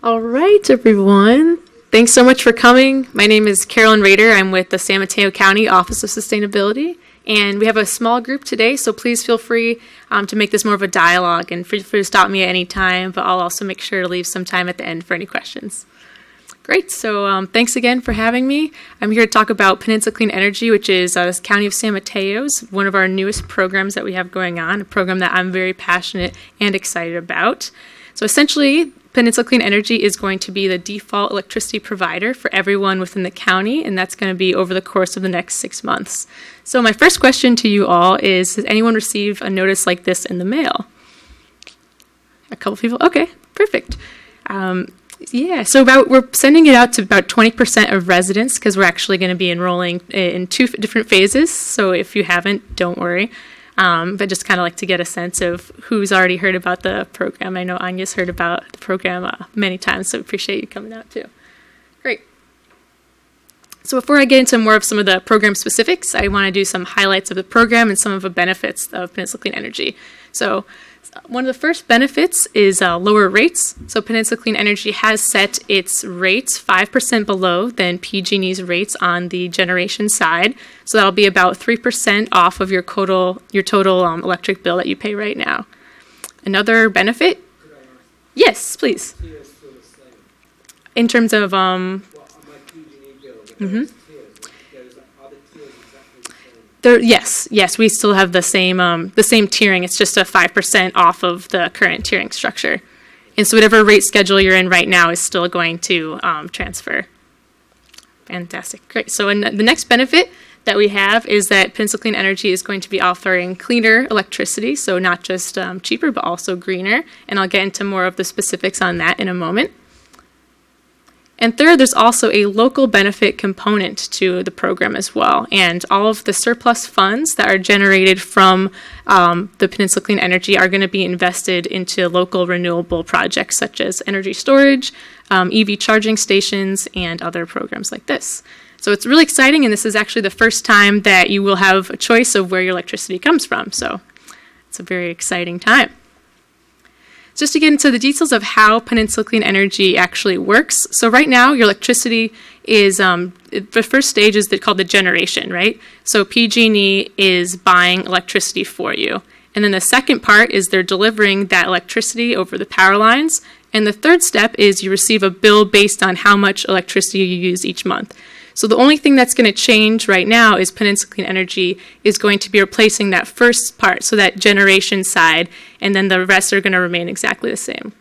All right, everyone. Thanks so much for coming. My name is Carolyn Rader. I'm with the San Mateo County Office of Sustainability, and we have a small group today, so please feel free to make this more of a dialogue, and feel free to stop me at any time, but I'll also make sure to leave some time at the end for any questions. Great, so thanks again for having me. I'm here to talk about Peninsula Clean Energy, which is County of San Mateo's, one of our newest programs that we have going on, a program that I'm very passionate and excited about. So essentially, Peninsula Clean Energy is going to be the default electricity provider for everyone within the county, and that's going to be over the course of the next 6 months. So my first question to you all is, has anyone received a notice like this in the mail? A couple people? Okay, perfect. So we're sending it out to about 20% of residents because we're actually going to be enrolling in 2 different phases. So if you haven't, don't worry. But just kind of like to get a sense of who's already heard about the program. I know Anya's heard about the program many times, so appreciate you coming out too. Great. So before I get into more of some of the program specifics, I want to do some highlights of the program and some of the benefits of Peninsula Clean Energy. So one of the first benefits is lower rates. So Peninsula Clean Energy has set its rates 5% below than PG&E's rates on the generation side. So that'll be about 3% off of your total electric bill that you pay right now. Another benefit? Yes, please. In terms of Yes, we still have the same tiering. It's just a 5% off of the current tiering structure, and so whatever rate schedule you're in right now is still going to transfer. Fantastic, great. So the next benefit that we have is that Peninsula Clean Energy is going to be offering cleaner electricity, so not just cheaper, but also greener. And I'll get into more of the specifics on that in a moment. And third, there's also a local benefit component to the program as well. And all of the surplus funds that are generated from the Peninsula Clean Energy are going to be invested into local renewable projects such as energy storage, EV charging stations, and other programs like this. So it's really exciting, and this is actually the first time that you will have a choice of where your electricity comes from. So it's a very exciting time. Just to get into the details of how Peninsula Clean Energy actually works. So right now, your electricity is, the first stage is called the generation, right? So PG&E is buying electricity for you. And then the second part is they're delivering that electricity over the power lines. And the third step is you receive a bill based on how much electricity you use each month. So the only thing that's going to change right now is Peninsula Clean Energy is going to be replacing that first part, so that generation side, and then the rest are going to remain exactly the same.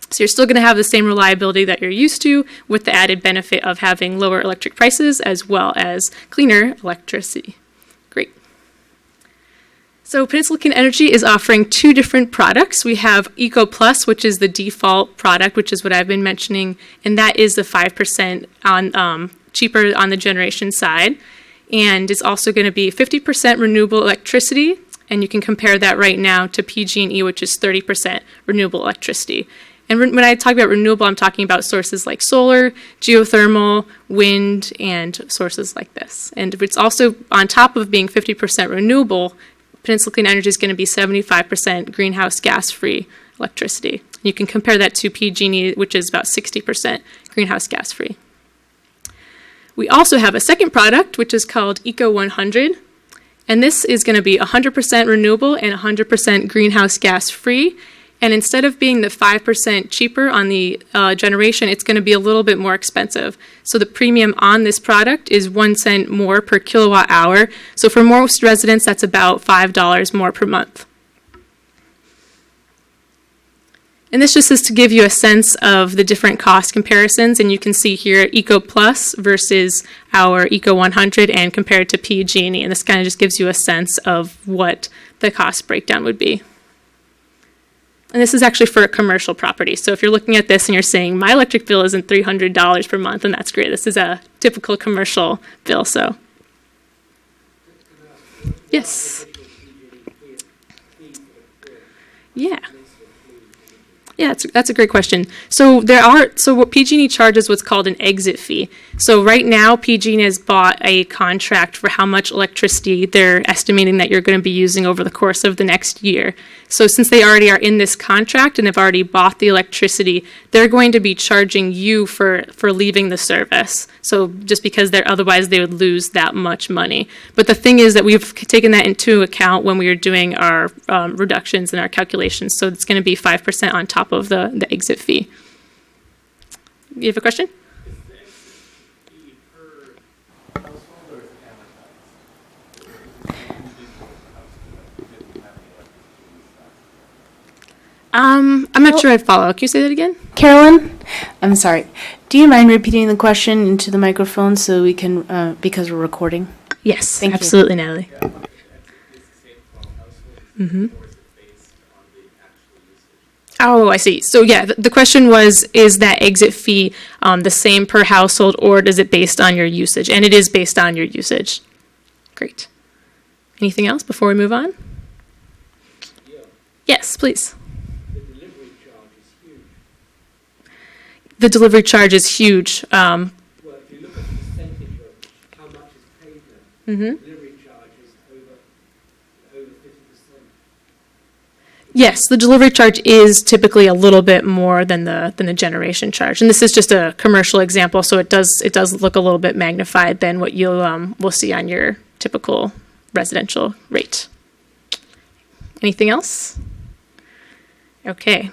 So you're still going to have the same reliability that you're used to, with the added benefit of having lower electric prices as well as cleaner electricity. Great. So Peninsula Clean Energy is offering 2 different products. We have Eco Plus, which is the default product, which is what I've been mentioning, and that is the 5% on cheaper on the generation side, and it's also going to be 50% renewable electricity, and you can compare that right now to PG&E, which is 30% renewable electricity. And when I talk about renewable, I'm talking about sources like solar, geothermal, wind, and sources like this. And it's also, on top of being 50% renewable, Peninsula Clean Energy is going to be 75% greenhouse gas-free electricity. You can compare that to PG&E, which is about 60% greenhouse gas-free. We also have a second product, which is called Eco 100, and this is going to be 100% renewable and 100% greenhouse gas free. And instead of being the 5% cheaper on the generation, it's going to be a little bit more expensive. So the premium on this product is 1 cent more per kilowatt hour. So for most residents, that's about $5 more per month. And this just is to give you a sense of the different cost comparisons, and you can see here Eco Plus versus our Eco 100 and compared to PG&E, and this kind of just gives you a sense of what the cost breakdown would be. And this is actually for a commercial property, so if you're looking at this and you're saying, my electric bill isn't $300 per month, and that's great. This is a typical commercial bill, so. Yes. Yeah. Yeah, that's a great question. So what PG&E charges what's called an exit fee. So right now, PG&E has bought a contract for how much electricity they're estimating that you're going to be using over the course of the next year. So since they already are in this contract and have already bought the electricity, they're going to be charging you for leaving the service. So just because otherwise they would lose that much money. But the thing is that we've taken that into account when we are doing our reductions and our calculations. So it's going to be 5% on top of the exit fee. You have a question? I'm not sure I follow. Can you say that again? Carolyn, I'm sorry. Do you mind repeating the question into the microphone so we can, because we're recording? Yes, Thank you. absolutely, Natalie. Mm-hmm. Oh, I see. So yeah, the question was, is that exit fee the same per household, or is it based on your usage? And it is based on your usage. Great. Anything else before we move on? Yeah. Yes, please. The delivery charge is huge. The delivery charge is huge. Well, if you look at the percentage of how much is paid now, Mm-hmm. delivery charge is over 50%. Yes, the delivery charge is typically a little bit more than the generation charge, and this is just a commercial example, so it does look a little bit magnified than what you'll will see on your typical residential rate. Anything else? Okay.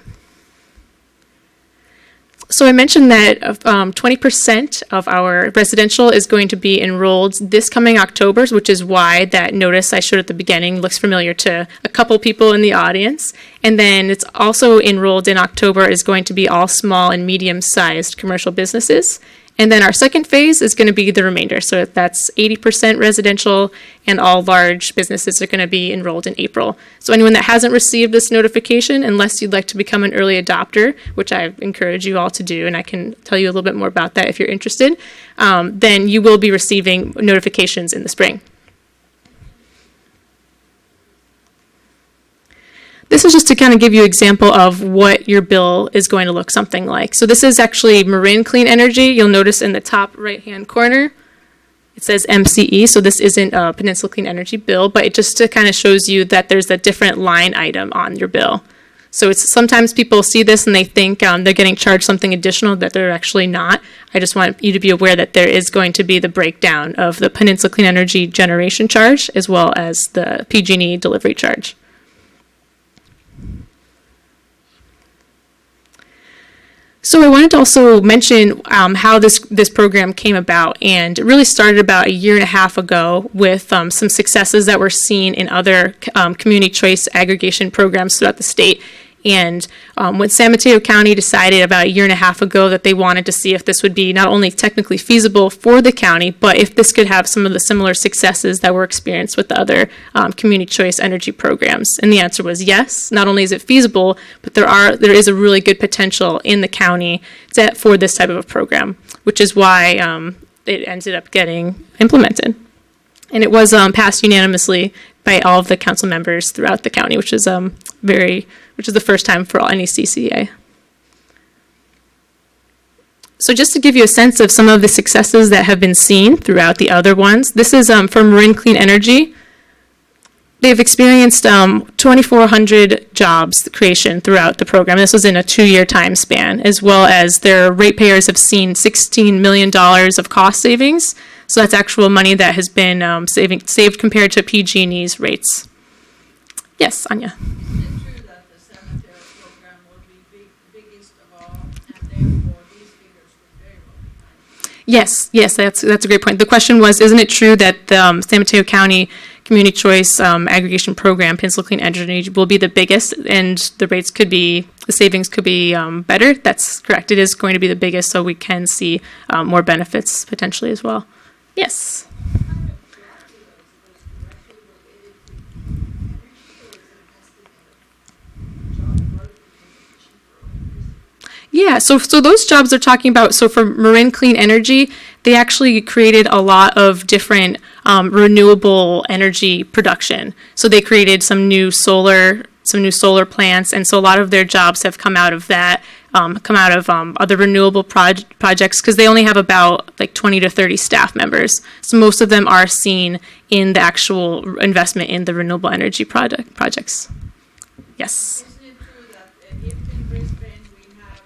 So I mentioned that 20% of our residential is going to be enrolled this coming October, which is why that notice I showed at the beginning looks familiar to a couple people in the audience. And then it's also enrolled in October is going to be all small and medium-sized commercial businesses. And then our second phase is going to be the remainder. So that's 80% residential, and all large businesses are going to be enrolled in April. So anyone that hasn't received this notification, unless you'd like to become an early adopter, which I encourage you all to do, and I can tell you a little bit more about that if you're interested, then you will be receiving notifications in the spring. This is just to kind of give you an example of what your bill is going to look something like. So this is actually Marin Clean Energy. You'll notice in the top right-hand corner, it says MCE. So this isn't a Peninsula Clean Energy bill, but it just to kind of shows you that there's a different line item on your bill. So it's sometimes people see this and they think they're getting charged something additional that they're actually not. I just want you to be aware that there is going to be the breakdown of the Peninsula Clean Energy generation charge as well as the PG&E delivery charge. So I wanted to also mention how this program came about, and it really started about a year and a half ago with some successes that were seen in other community choice aggregation programs throughout the state. And when San Mateo County decided about a year and a half ago that they wanted to see if this would be not only technically feasible for the county, but if this could have some of the similar successes that were experienced with the other community choice energy programs. And the answer was yes. Not only is it feasible, but there is a really good potential in the county for this type of a program, which is why it ended up getting implemented. And it was passed unanimously by all of the council members throughout the county, which is the first time for any CCA. So just to give you a sense of some of the successes that have been seen throughout the other ones, this is from Marin Clean Energy. They've experienced 2,400 jobs creation throughout the program. This was in a 2-year time span, as well as their ratepayers have seen $16 million of cost savings. So that's actual money that has been saved compared to PG&E's rates. Yes, Anya. Is it true that the San Mateo program will be biggest of all, and therefore these figures will very well be high? Yes, that's a great point. The question was, isn't it true that the San Mateo County Community Choice Aggregation Program, Peninsula Clean Energy, will be the biggest, and the savings could be better? That's correct. It is going to be the biggest, so we can see more benefits potentially as well. Yes. Yeah, so those jobs they're talking about, so for Marin Clean Energy, they actually created a lot of different renewable energy production. So they created some new solar some new solar plants, and so a lot of their jobs have come out of that, other renewable projects, because they only have about like 20 to 30 staff members. So most of them are seen in the actual investment in the renewable energy projects. Yes. Isn't it true that if in Brisbane we have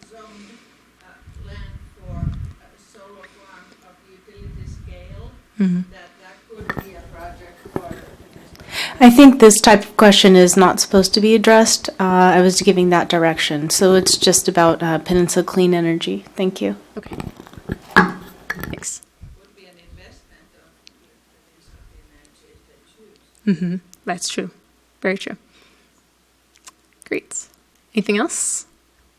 zoned land for a solar farm of utility scale, that could be a project for? I think this type of question is not supposed to be addressed. I was giving that direction. So it's just about Peninsula Clean Energy. Thank you. Okay. Thanks. Would be an investment of the energy if they choose. That's true. Very true. Great. Anything else?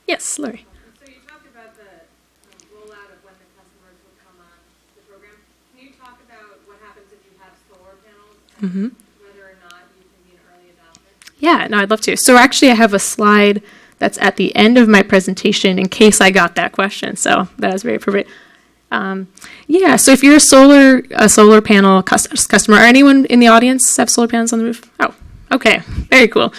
Yes, Lori. So you talked about the rollout of when the customers will come on the program. Can you talk about what happens if you have solar panels and whether or not you can be an early adopter? Yeah, no, I'd love to. So actually, I have a slide that's at the end of my presentation in case I got that question. So that was very appropriate. Yeah, so if you're a solar panel customer, or anyone in the audience have solar panels on the roof? Oh, okay, very cool.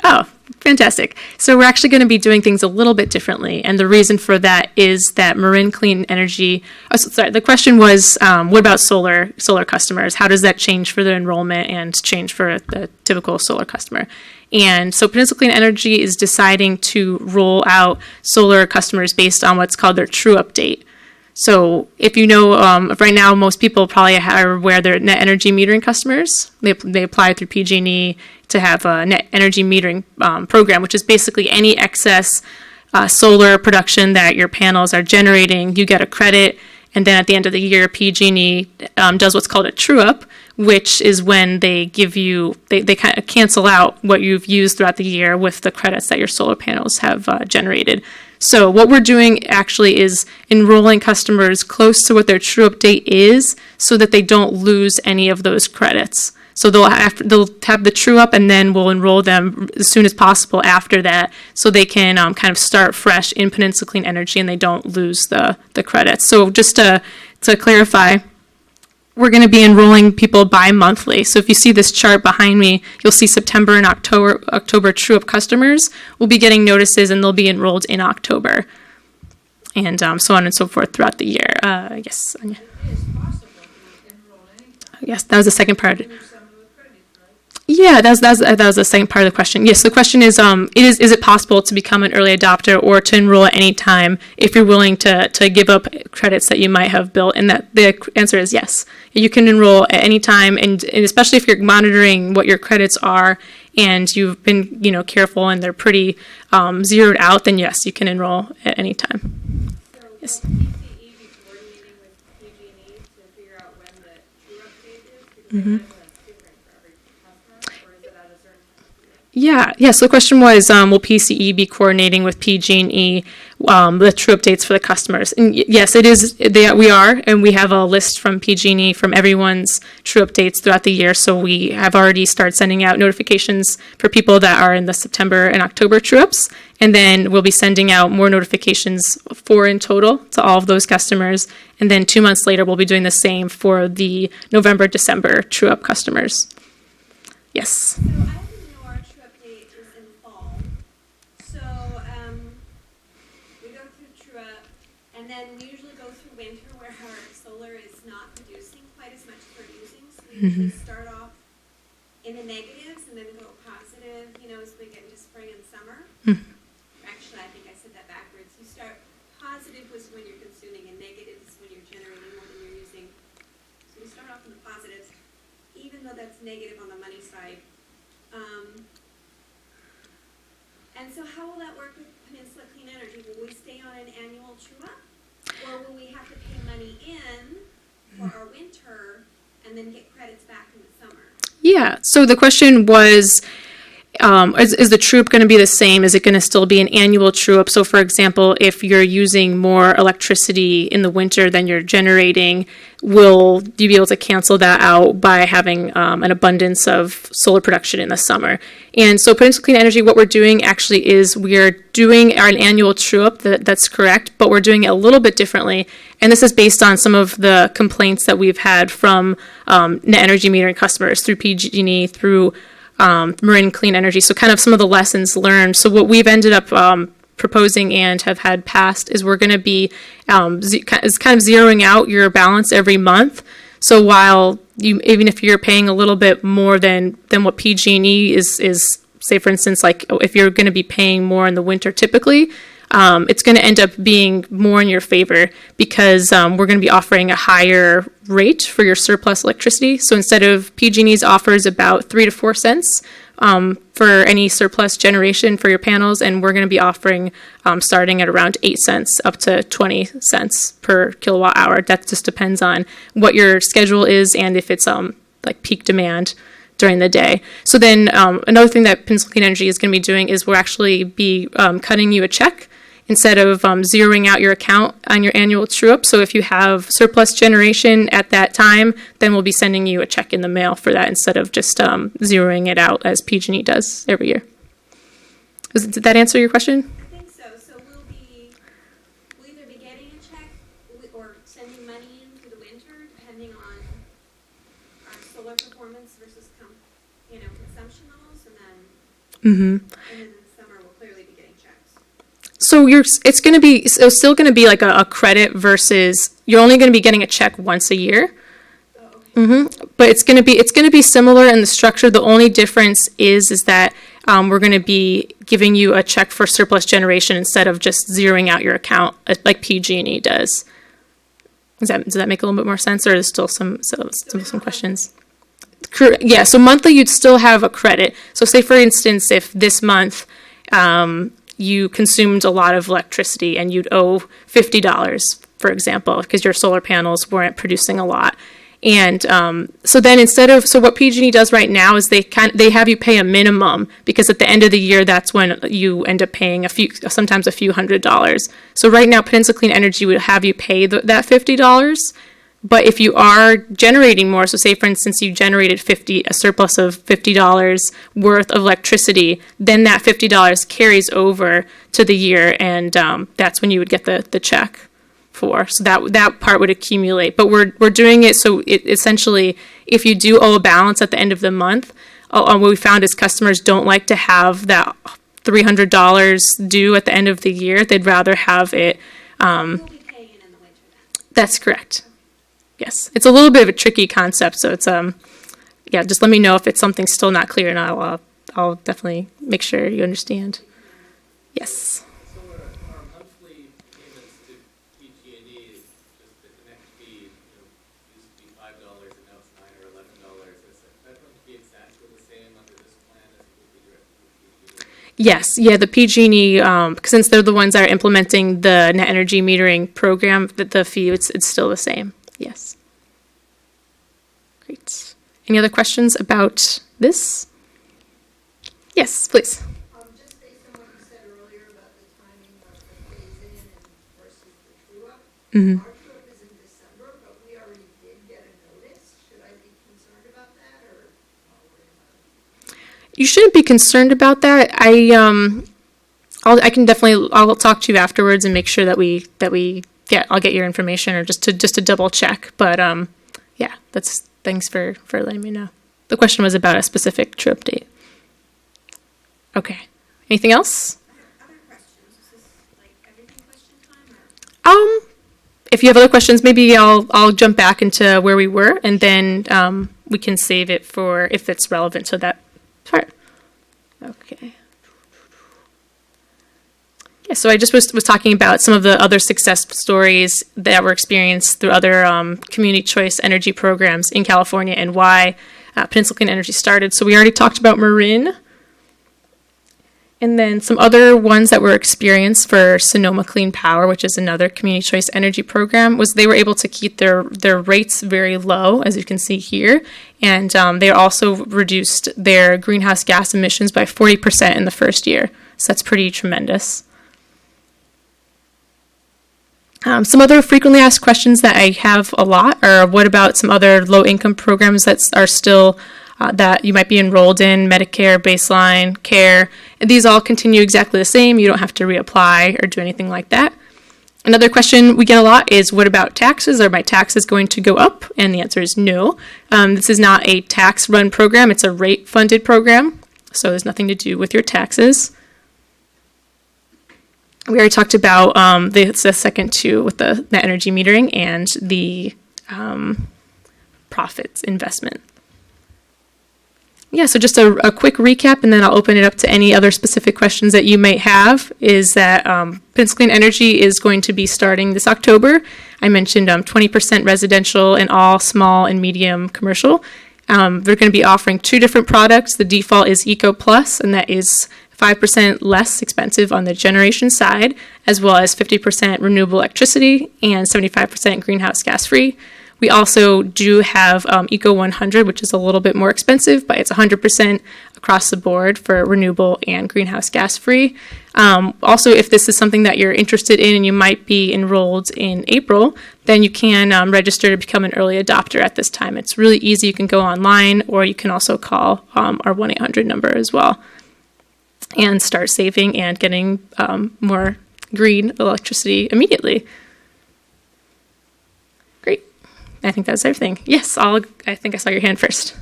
Oh, fantastic. So we're actually going to be doing things a little bit differently, and the reason for that is that Marin Clean Energy, the question was, what about solar customers? How does that change for their enrollment and change for the typical solar customer? And so Peninsula Clean Energy is deciding to roll out solar customers based on what's called their true update. So if you know, right now most people probably are aware they're net energy metering customers. They apply through PG&E to have a net energy metering program, which is basically any excess solar production that your panels are generating, you get a credit, and then at the end of the year, PG&E does what's called a true-up, which is when they give you, they kind of cancel out what you've used throughout the year with the credits that your solar panels have generated. So what we're doing actually is enrolling customers close to what their true-up date is so that they don't lose any of those credits. So they'll have the true-up, and then we'll enroll them as soon as possible after that so they can kind of start fresh in Peninsula Clean Energy and they don't lose the credits. So just to clarify, we're going to be enrolling people bi-monthly. So if you see this chart behind me, you'll see September and October true-up customers will be getting notices, and they'll be enrolled in October, and so on and so forth throughout the year. Yes, Anya. It is possible to enroll anytime. Yes, that was the second part. Use some of the credit, right? Yeah, that was the second part of the question. Yes, the question is it possible to become an early adopter or to enroll at any time if you're willing to give up credits that you might have built? And that the answer is yes. You can enroll at any time, and especially if you're monitoring what your credits are and you've been careful and they're pretty zeroed out, then yes, you can enroll at any time. So Yes. will PCE be coordinating with PG&E to figure out when the true update is? Because I imagine that's different for every customer, or is it at a certain time of year? Yeah. So the question was, will PCE be coordinating with PG&E the true updates for the customers? And yes, it is. We are, and we have a list from PG&E from everyone's true updates throughout the year. So we have already started sending out notifications for people that are in the September and October true ups, and then we'll be sending out more notifications, 4 in total, to all of those customers. And then 2 months later, we'll be doing the same for the November, December true up customers. Yes. So I didn't know our true update is in fall. So we go through true up, and then we usually go through winter where our solar is not producing quite as much as we're using. So we usually start off in the negatives and then go positive, as we get into spring and summer. Actually, I think I said that backwards. You start positive was when you're consuming, and negative is when you're generating more than you're using. So we start off in the positives, even though that's negative on the money side. And so how will that work with Peninsula Clean Energy? Will we stay on an annual true-up? Or will we have to pay money in for our winter and then get credits back in the summer? Yeah. So the question was, is the true-up going to be the same? Is it going to still be an annual true-up? So, for example, if you're using more electricity in the winter than you're generating, will you be able to cancel that out by having an abundance of solar production in the summer? And so Peninsula Clean Energy, what we're doing actually is we're doing an annual true-up, that's correct, but we're doing it a little bit differently. And this is based on some of the complaints that we've had from net energy metering customers through PG&E, through Marin Clean Energy. So kind of some of the lessons learned. So what we've ended up proposing and have had passed is we're going to be kind of zeroing out your balance every month. So while even if you're paying a little bit more than what PG&E is, say for instance, like if you're going to be paying more in the winter typically, it's going to end up being more in your favor because we're going to be offering a higher rate for your surplus electricity. So instead of PG&E's offers about 3 to 4 cents for any surplus generation for your panels, and we're going to be offering starting at around 8 cents up to 20 cents per kilowatt hour. That just depends on what your schedule is and if it's like peak demand during the day. So then another thing that Peninsula Clean Energy is going to be doing is we'll actually be cutting you a check instead of zeroing out your account on your annual true-up. So if you have surplus generation at that time, then we'll be sending you a check in the mail for that instead of just zeroing it out as PG&E does every year. Did that answer your question? I think so. So we'll either be getting a check or sending money in through the winter, depending on our solar performance versus consumption levels, and then in the summer we'll clearly be getting checks. So it's still going to be like a credit versus you're only going to be getting a check once a year. But it's going to be similar in the structure. The only difference is that we're going to be giving you a check for surplus generation instead of just zeroing out your account like PG&E does. Does that make a little bit more sense, or is still some questions? Yeah. So monthly, you'd still have a credit. So say for instance, if this month you consumed a lot of electricity and you'd owe $50, for example, because your solar panels weren't producing a lot. And so then so what PG&E does right now is they have you pay a minimum, because at the end of the year, that's when you end up paying sometimes a few $100s. So right now, Peninsula Clean Energy would have you pay that $50. But if you are generating more, so say for instance you generated a surplus of $50 worth of electricity, then that $50 carries over to the year, and that's when you would get the check for. So that part would accumulate. But we're doing it so it essentially, if you do owe a balance at the end of the month, what we found is customers don't like to have that $300 due at the end of the year. They'd rather have it. We'll be paying it in the winter then. That's correct. Yes, it's a little bit of a tricky concept, so it's just let me know if it's something still not clear, and I'll definitely make sure you understand. Yes. So our monthly payments to PG&E is just the connect fee. Used to be $5, and now it's $9 or $11. Is that going to be exactly the same under this plan as it will be directly with PG&E? Yes, yeah, the PG&E, since they're the ones that are implementing the net energy metering program, the fee it's still the same. Yes. Great. Any other questions about this? Yes, please. Just based on what you said earlier about the timing of the phase-in versus the true-up. Our true-up is in December, but we already did get a notice. Should I be concerned about that, or not worry about it? You shouldn't be concerned about that. I'll talk to you afterwards and make sure that I'll get your information, or just to double check. But thanks for letting me know. The question was about a specific true-up date. Okay. Anything else? Other questions? Is this like everything question time, or? If you have other questions, maybe I'll jump back into where we were, and then we can save it for if it's relevant to that part. Okay. Yeah, so I just was talking about some of the other success stories that were experienced through other community choice energy programs in California and why Peninsula Clean Energy started. So we already talked about Marin. And then some other ones that were experienced for Sonoma Clean Power, which is another community choice energy program, was they were able to keep their rates very low, as you can see here. And they also reduced their greenhouse gas emissions by 40% in the first year. So that's pretty tremendous. Some other frequently asked questions that I have a lot are, what about some other low-income programs that are still that you might be enrolled in, Medicare, baseline, care, and these all continue exactly the same. You don't have to reapply or do anything like that. Another question we get a lot is, what about taxes? Are my taxes going to go up? And the answer is no. This is not a tax-run program. It's a rate-funded program. So there's nothing to do with your taxes. We already talked about the second two with the net energy metering and the profits investment. Yeah, so just a quick recap, and then I'll open it up to any other specific questions that you might have, is that Peninsula Clean Energy is going to be starting this October. I mentioned 20% residential and all small and medium commercial. They're going to be offering two different products. The default is Eco Plus, and that is 5% less expensive on the generation side, as well as 50% renewable electricity and 75% greenhouse gas free. We also do have Eco 100, which is a little bit more expensive, but it's 100% across the board for renewable and greenhouse gas free. Also, if this is something that you're interested in and you might be enrolled in April, then you can register to become an early adopter at this time. It's really easy. You can go online, or you can also call our 1-800 number as well and start saving and getting more green electricity immediately. Great. I think that's everything. Yes, I think I saw your hand first.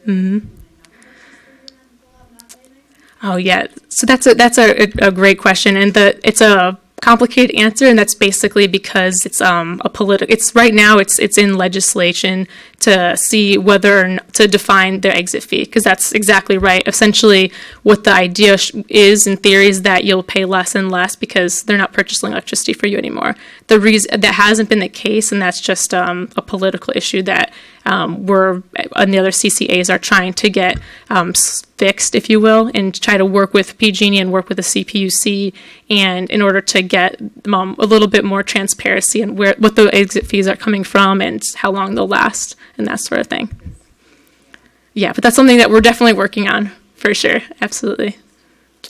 Mm-hmm. Oh yeah, so that's a great question, and it's a complicated answer, and that's basically because it's it's right now it's in legislation to see whether or not to define their exit fee, because that's exactly right. Essentially, what the idea is in theory is that you'll pay less and less because they're not purchasing electricity for you anymore. The reason that hasn't been the case, and that's just a political issue that we're and the other CCAs are trying to get fixed, if you will, and try to work with PG&E and work with the CPUC, and in order to get a little bit more transparency and what the exit fees are coming from and how long they'll last and that sort of thing. Yeah, but that's something that we're definitely working on for sure. Absolutely.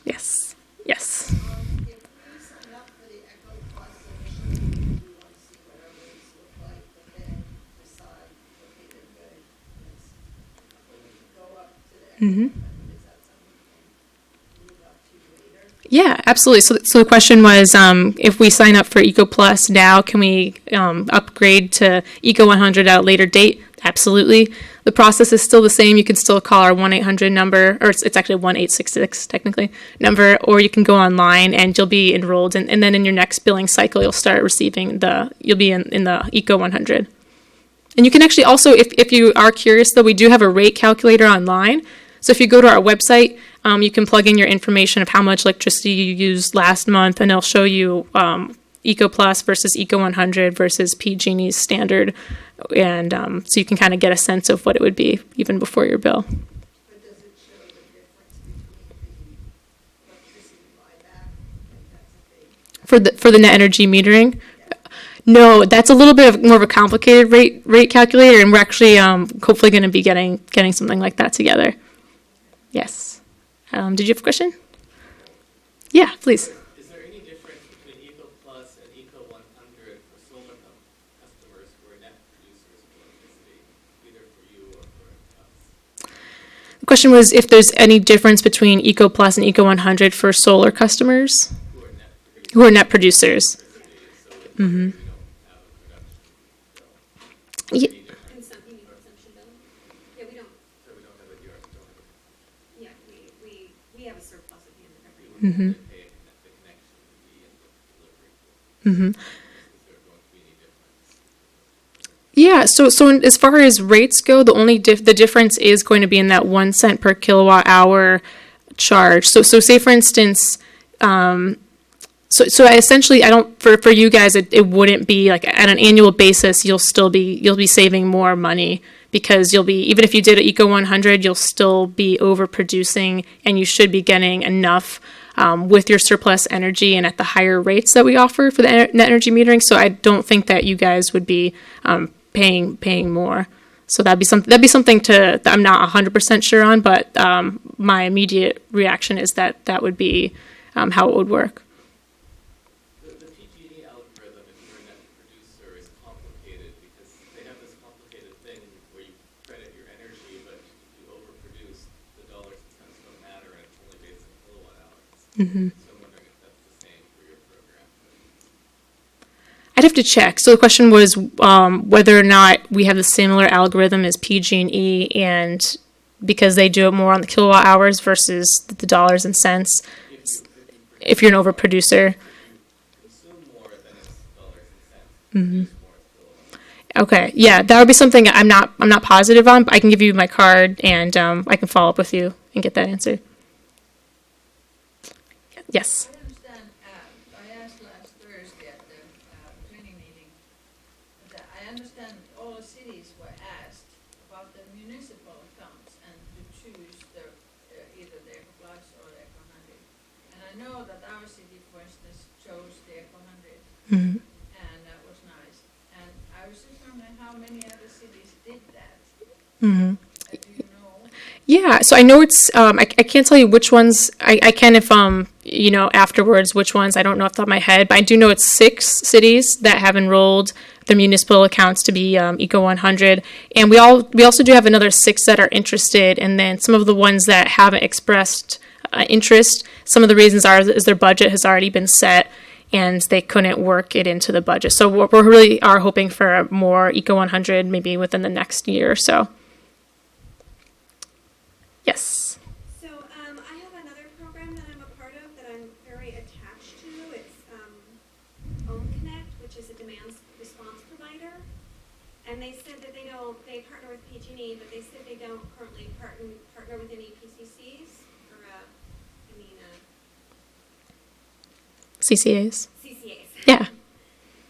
Yes. Yes. If we sign up for the Echo Plus initially, we want to see what our rates look like, but then decide, okay, they're good, let's go up to the Echo. Mm-hmm. Is that something we can move up to later? Yeah, absolutely. So the question was, if we sign up for Eco Plus now, can we upgrade to Eco 100 at a later date? Absolutely. The process is still the same. You can still call our 1-800 number, or it's actually 1-866 technically number, or you can go online and you'll be enrolled, and then in your next billing cycle, you'll start receiving you'll be in the Eco 100. And you can actually also, if you are curious though, we do have a rate calculator online. So if you go to our website, you can plug in your information of how much electricity you used last month, and it'll show you Eco Plus versus Eco 100 versus PG&E's standard, and so you can kind of get a sense of what it would be even before your bill. But does it show the difference between the electricity buyback? Like that's a big. For the net energy metering? No, that's a little bit more of a complicated rate calculator, and we're actually hopefully going to be getting something like that together. Yes. Did you have a question? Yeah, please. Is there any difference between Eco Plus and Eco 100 for solar customers who are net producers of electricity, either for you or for us? The question was if there's any difference between Eco Plus and Eco 100 for solar customers Who are net producers? who are net producers. So Mm-hmm. we don't have a production bill. Yeah. Any difference? Consumption bill? Yeah, we don't, So we don't have a direct, don't have yeah, we have a surplus at the end of every month. Mm-hmm. to pay the connection fee and the delivery. Mm-hmm. Is there going to be any difference? Yeah, so as far as rates go, the only the difference is going to be in that 1 cent per kilowatt hour charge. So say for instance, so essentially, I don't for you guys, it wouldn't be like at an annual basis. You'll be saving more money because you'll be, even if you did an Eco 100, you'll still be overproducing, and you should be getting enough with your surplus energy and at the higher rates that we offer for the net energy metering. So I don't think that you guys would be paying more. So that'd be something that I'm not 100% sure on, but my immediate reaction is that would be how it would work. The PG&E algorithm, if you're a net producer, is complicated because they have this complicated thing where you credit your energy, but if you overproduce, the dollars and cents don't matter, and it's only based on kilowatt hours. Mm-hmm. So I'm wondering if that's the same for your program. I'd have to check. So the question was whether or not we have the similar algorithm as PG&E, and because they do it more on the kilowatt hours versus the dollars and cents, if you're an overproducer. Consume more than it's dollars and cents. Mm-hmm. Use more kilowatt. Okay, yeah, that would be something I'm not positive on, but I can give you my card and I can follow up with you and get that answer. Yes. I understand, I asked last Thursday at the training meeting, that I understand all the cities were asked about the municipal accounts and to choose either the Eco Plus or the Eco 100. And I know that our city, for instance, chose the Eco 100, Mm-hmm. and that was nice. And I was just wondering how many other cities did that. Mm-hmm. Do you know? Yeah, so I know it's, I can't tell you which ones, I can if, afterwards, which ones, I don't know off the top of my head, but I do know it's 6 cities that have enrolled their municipal accounts to be Eco 100, and we also do have another 6 that are interested, and then some of the ones that haven't expressed interest, some of the reasons is their budget has already been set, and they couldn't work it into the budget. So we really are hoping for more Eco 100 maybe within the next year or so. Yes. So I have another program that I'm a part of that I'm very attached to. It's Connect, which is a demand response provider. And they said that they partner with PG&E, but they said they don't currently partner with any PCCs or, CCAs. CCAs. Yeah.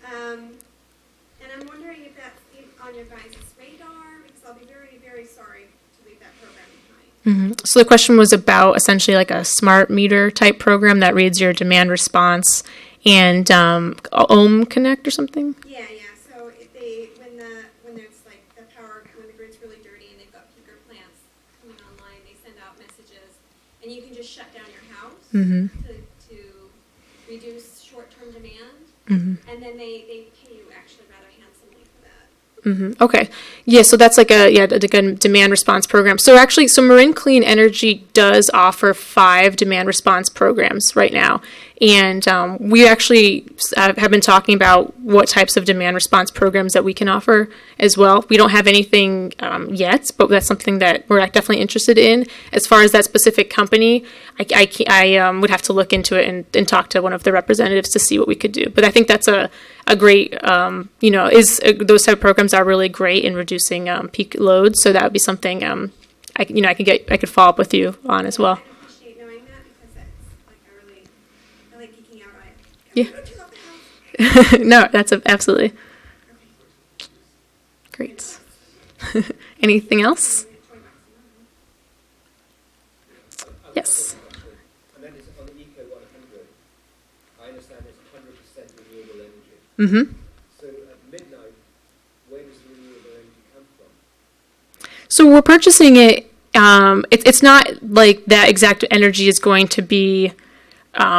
And I'm wondering if that's on your guys' radar, because I'll be very, very sorry to leave that program behind. So the question was about essentially like a smart meter type program that reads your demand response and Connect or something. Yeah. So when there's like the grid's really dirty and they've got peaker plants coming online, they send out messages, and you can just shut down your house to reduce short-term demand, and then they pay you actually rather handsomely for that. Okay. Yeah, so that's like a demand response program. So actually, Marin Clean Energy does offer 5 demand response programs right now. And we actually have been talking about what types of demand response programs that we can offer as well. We don't have anything yet, but that's something that we're definitely interested in. As far as that specific company, I would have to look into it and talk to one of the representatives to see what we could do. But I think that's a great, those type of programs are really great in reducing peak loads. So that would be something I could follow up with you on as well. I appreciate knowing that because that's like I like geeking out on it. Yeah. Go check out the house. No, that's absolutely great. Anything else? Yes. And then it's on the Eco 100. I understand it's 100% renewable energy. Mm-hmm. So at midnight, where does the renewable energy come from? So we're purchasing it. It's not like that exact energy is going to be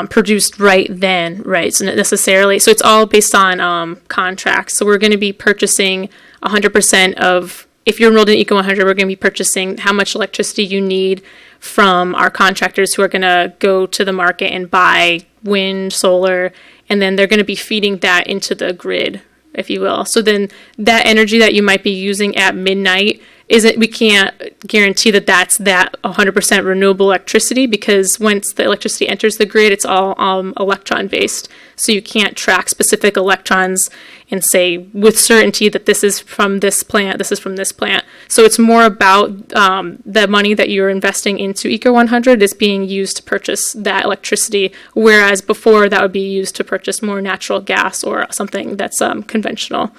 produced right then, right? So not necessarily. So it's all based on contracts. So we're going to be purchasing 100% of. If you're enrolled in Eco 100, we're going to be purchasing how much electricity you need from our contractors who are going to go to the market and buy wind, solar, and then they're going to be feeding that into the grid, if you will. So then that energy that you might be using at midnight we can't guarantee that that's that 100% renewable electricity, because once the electricity enters the grid, it's all electron based. So you can't track specific electrons and say with certainty that this is from this plant, this is from this plant. So it's more about the money that you're investing into Eco 100 is being used to purchase that electricity, whereas before that would be used to purchase more natural gas or something that's conventional.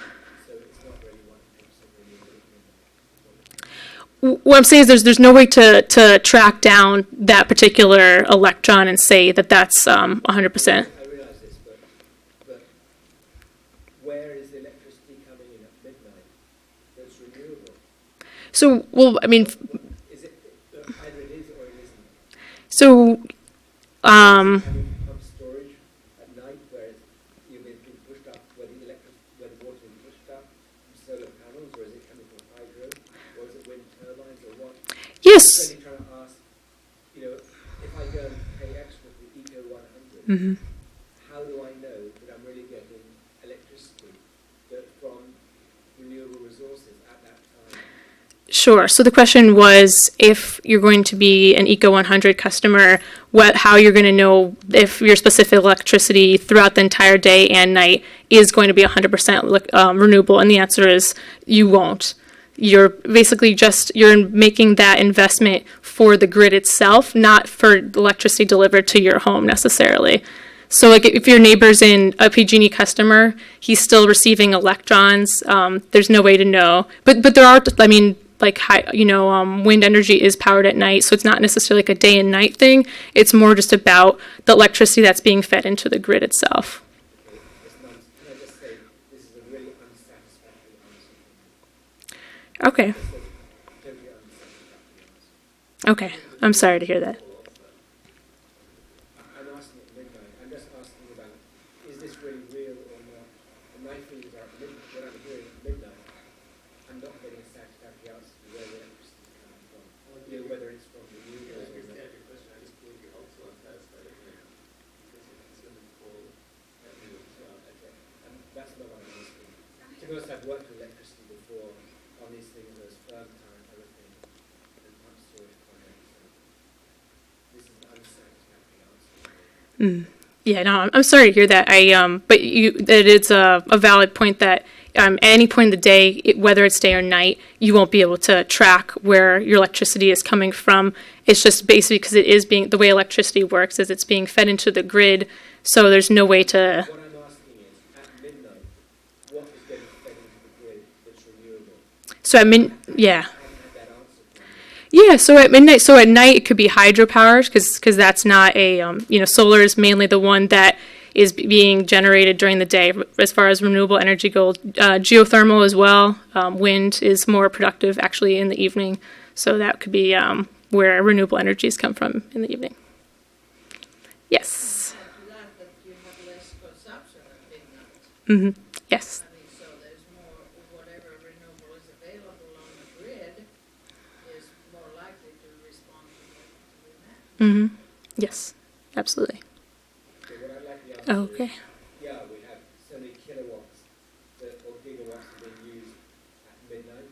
What I'm saying is there's no way to track down that particular electron and say that that's 100%. I realize this, but where is the electricity coming in at midnight that's renewable? So, well, I mean, Is it either it is or it isn't? so, Coming from pump storage at night where you've been pushed up, where the water is pushed up from solar panels, or is it coming from hydro, or is it wind turbines, or what? yes. I'm only trying to ask, if I go and pay extra for Eco 100, how do I know that I'm really getting electricity renewable resources at that time? Sure. So the question was, if you're going to be an Eco 100 customer, how you're going to know if your specific electricity throughout the entire day and night is going to be 100% renewable, and the answer is you won't. You're basically you're making that investment for the grid itself, not for electricity delivered to your home necessarily. So like if your neighbor's a PG&E customer, he's still receiving electrons. There's no way to know. But there are, wind energy is powered at night, so it's not necessarily like a day and night thing. It's more just about the electricity that's being fed into the grid itself. Can I just say, this is a really unsatisfactory answer. Okay. Totally unsatisfactory answer. Okay. I'm sorry to hear that. I'm asking at midnight. I'm just asking about, is this really real or not? And my feelings are at midnight, what I'm hearing at midnight, I'm not getting a satisfactory answer to where the electricity is coming from. Whether it's from the Yeah, I renewables or understand not. your question, I just believe you're also unsatisfied at night, because you're consuming coal at noon as well. Okay. And that's not what I'm asking. To be honest, I've worked with electricity before on these things, there's firm time, everything, and pump storage projects. So this is an unsatisfactory answer. Yeah, no, I'm sorry to hear that. But that it's a valid point that at any point in the day, whether it's day or night, you won't be able to track where your electricity is coming from. It's just basically because the way electricity works is it's being fed into the grid, so there's no way to. What I'm asking is, at midnight, what is getting fed into the grid that's renewable? So yeah. I haven't had that answer from you. Yeah, so at midnight, at night it could be hydropower because that's not solar is mainly the one that is being generated during the day as far as renewable energy goes. Geothermal as well. Wind is more productive actually in the evening, so that could be where renewable energies come from in the evening. Yes. Add to that you have less consumption at midnight. Yes. I mean, so there's more, whatever renewable is available on the grid is more likely to respond to demand. Yes. Absolutely. So what I'd like the answer Okay. is, yeah, we have so many kilowatts or gigawatts being used at midnight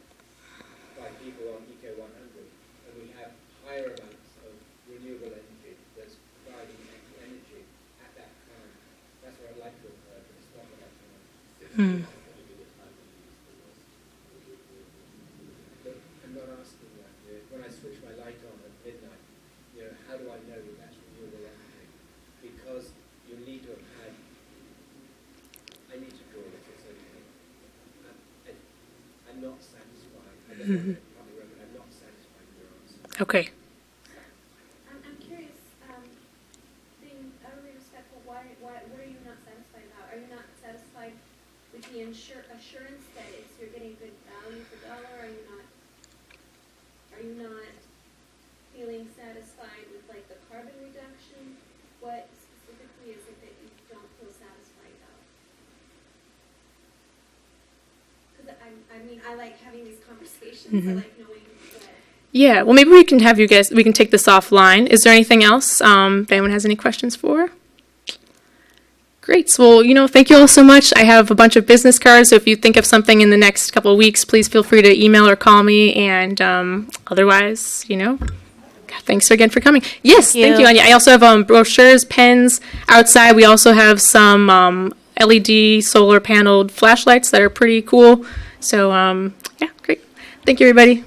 by people on Eco 100, and we have higher amounts of renewable energy that's providing energy at that time. That's what I'd like to have heard, but it's not what I've heard. But I'm not asking that. When I switch my light on at midnight, how do I know that that's renewable energy? Because you need to have had. I need to draw it. It's okay. I'm not satisfied. I don't know if I'm not satisfied with your answer. Okay. I'm curious, being utterly respectful, what are you not satisfied about? Are you not satisfied with the assurance that you're getting good value for dollar? Are you not feeling satisfied with like the carbon reduction? What specifically is it that you don't feel satisfied about? Because I like having these conversations. I like knowing that. Yeah. Well, maybe we can take this offline. Is there anything else? If anyone has any questions for? Great. Well, thank you all so much. I have a bunch of business cards, so if you think of something in the next couple of weeks, please feel free to email or call me. And otherwise, thanks again for coming. Yes, thank you, Anya. I also have brochures, pens outside. We also have some LED solar paneled flashlights that are pretty cool. So, yeah, great. Thank you, everybody.